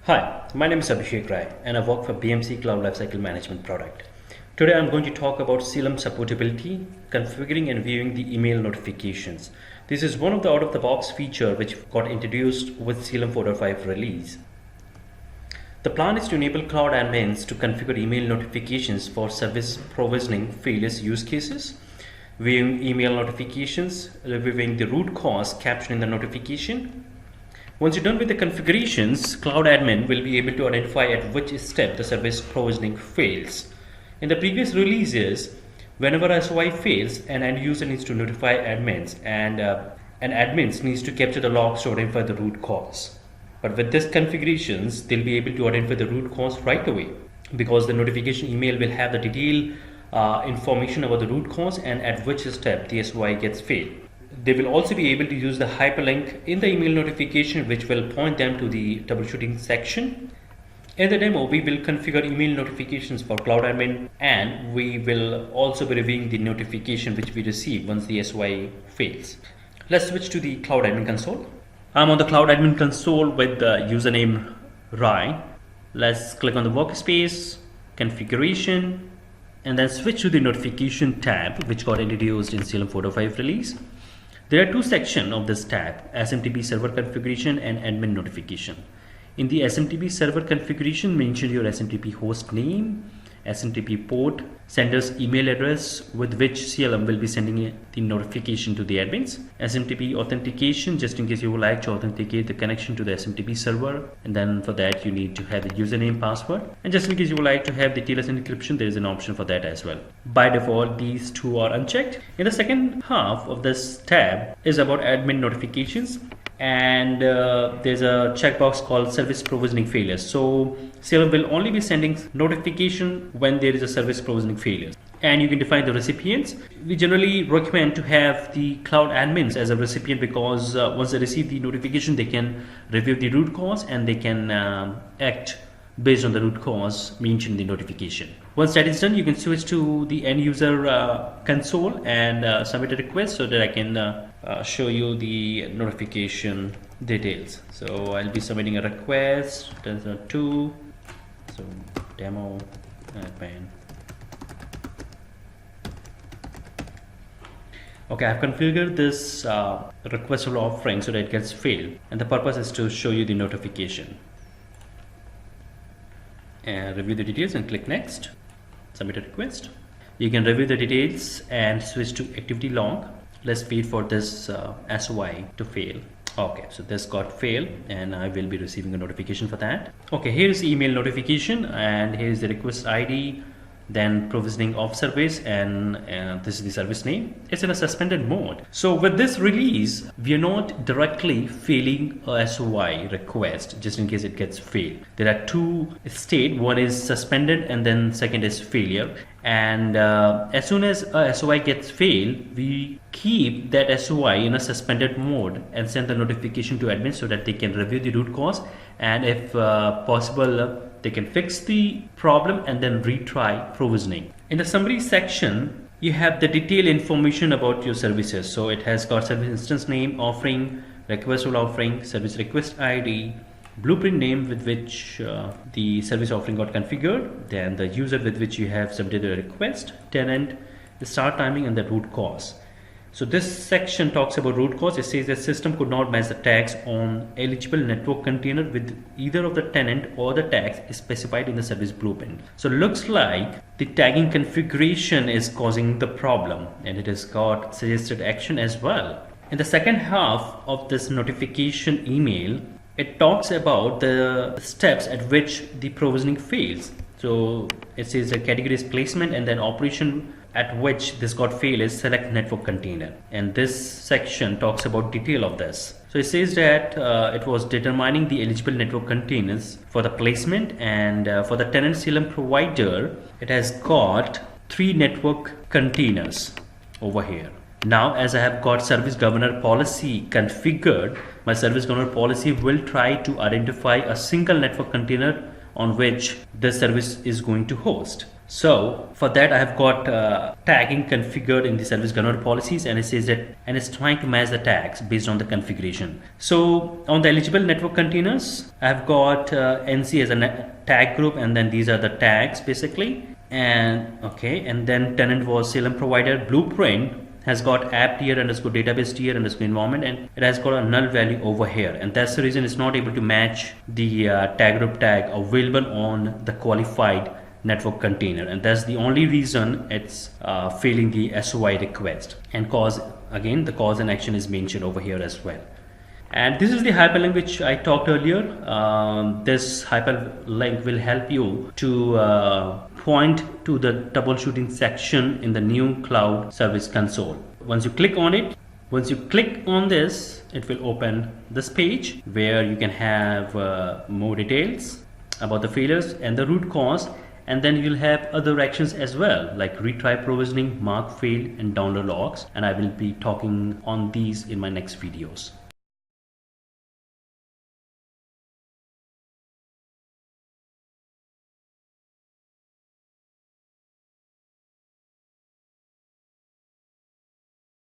Hi, my name is Abhishek Rai and I work for BMC Cloud LifeCycle Management product. Today I'm going to talk about CLM supportability, configuring and viewing the email notifications. This is one of the out-of-the-box feature which got introduced with CLM 4.5 release. The plan is to enable cloud admins to configure email notifications for service provisioning failures use cases, viewing email notifications, reviewing the root cause, capturing the notification. Once you're done with the configurations, Cloud Admin will be able to identify at which step the service provisioning fails. In the previous releases, whenever SOI fails, an end user needs to notify admins and admins needs to capture the logs to identify the root cause. But with this configurations, they'll be able to identify the root cause right away because the notification email will have the detailed information about the root cause and at which step the SOI gets failed. They will also be able to use the hyperlink in the email notification which will point them to the troubleshooting section. In the demo, we will configure email notifications for Cloud Admin and we will also be reviewing the notification which we receive once the SOI fails. Let's switch to the Cloud Admin console. I'm on the Cloud Admin console with the username Rai. Let's click on the workspace, configuration, and then switch to the notification tab which got introduced in CLM 4.5 release. There are two sections of this tab, SMTP server configuration and admin notification. In the SMTP server configuration, mention your SMTP host name, SMTP port, sender's email address with which CLM will be sending the notification to the admins. SMTP authentication, just in case you would like to authenticate the connection to the SMTP server, and then for that you need to have the username, password, and just in case you would like to have the TLS encryption, there is an option for that as well. By default, these two are unchecked. In the second half of this tab is about admin notifications, and there's a checkbox called service provisioning failures. So CLM will only be sending notification when there is a service provisioning failure, and you can define the recipients. We generally recommend to have the cloud admins as a recipient because once they receive the notification, they can review the root cause and they can act based on the root cause mentioned in the notification. Once that is done, you can switch to the end user console and submit a request so that I can show you the notification details. So I'll be submitting a request. There's a 2, so demo admin. Okay, I've configured this requestable offering so that it gets failed, and the purpose is to show you the notification. And review the details and click next. Submit a request. You can review the details and switch to activity log. Let's wait for this SOI to fail. Okay, so this got failed and I will be receiving a notification for that. Okay, here's the email notification and here's the request ID, then provisioning of service, and this is the service name. It's in a suspended mode. So with this release, we are not directly failing a SOI request just in case it gets failed. There are two states. One is suspended and then second is failure. And as soon as a SOI gets failed, we keep that SOI in a suspended mode and send the notification to admin so that they can review the root cause, and if possible, they can fix the problem and then retry provisioning. In the summary section, you have the detailed information about your services. So it has got service instance name, offering, requestable offering, service request ID, blueprint name with which the service offering got configured, then the user with which you have submitted a request, tenant, the start timing, and the root cause. So this section talks about root cause. It says that system could not match the tags on eligible network container with either of the tenant or the tags specified in the service blueprint. So looks like the tagging configuration is causing the problem, and it has got suggested action as well. In the second half of this notification email, it talks about the steps at which the provisioning fails. So it says the categories placement and then operation at which this got failed is select network container, and this section talks about detail of this. So it says that it was determining the eligible network containers for the placement, and for the tenant CLM provider it has got 3 network containers over here. Now as I have got service governor policy configured, my service governor policy will try to identify a single network container on which this service is going to host. So for that, I have got tagging configured in the service governor policies, and it says that, and it's trying to match the tags based on the configuration. So on the eligible network containers, I've got NC as a tag group, and then these are the tags basically. And okay, and then tenant was Salem provider. Blueprint has got app tier underscore database tier underscore environment, and it has got a null value over here, and that's the reason it's not able to match the tag group tag available on the qualified network container, and that's the only reason it's failing the SOI request. And cause, again, the cause and action is mentioned over here as well. And this is the hyperlink which I talked earlier. This hyperlink will help you to point to the troubleshooting section in the new cloud service console. Once you click on it, once you click on this, it will open this page where you can have more details about the failures and the root cause. And then you'll have other actions as well, like retry provisioning, mark failed, and download logs. And I will be talking on these in my next videos.